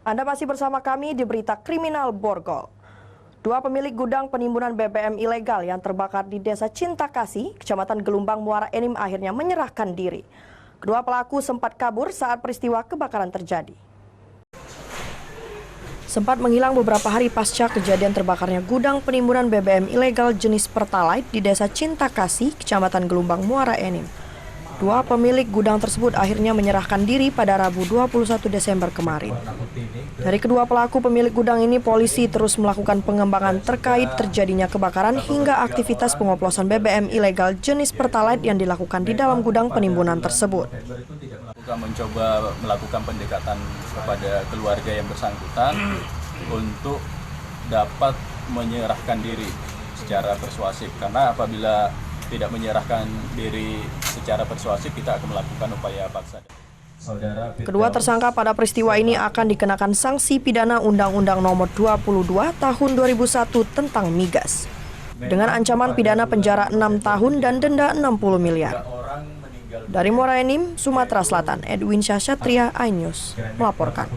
Anda masih bersama kami di Berita Kriminal Borgol. Dua pemilik gudang penimbunan BBM ilegal yang terbakar di Desa Cintakasih, Kecamatan Gelumbang, Muara Enim akhirnya menyerahkan diri. Kedua pelaku sempat kabur saat peristiwa kebakaran terjadi. Sempat menghilang beberapa hari pasca kejadian terbakarnya gudang penimbunan BBM ilegal jenis Pertalite di Desa Cintakasih, Kecamatan Gelumbang, Muara Enim. Dua pemilik gudang tersebut akhirnya menyerahkan diri pada Rabu 21 Desember kemarin. Dari kedua pelaku pemilik gudang ini, polisi terus melakukan pengembangan terkait terjadinya kebakaran hingga aktivitas pengoplosan BBM ilegal jenis Pertalite yang dilakukan di dalam gudang penimbunan tersebut. Kita mencoba melakukan pendekatan kepada keluarga yang bersangkutan untuk dapat menyerahkan diri secara persuasif, karena apabila tidak menyerahkan diri secara persuasif, kita akan melakukan upaya paksa. Kedua tersangka pada peristiwa ini akan dikenakan sanksi pidana Undang-Undang Nomor 22 Tahun 2001 tentang migas, dengan ancaman pidana penjara 6 tahun dan denda 60 miliar. Dari Muara Enim, Sumatera Selatan, Edwin Syah Satria, iNews melaporkan.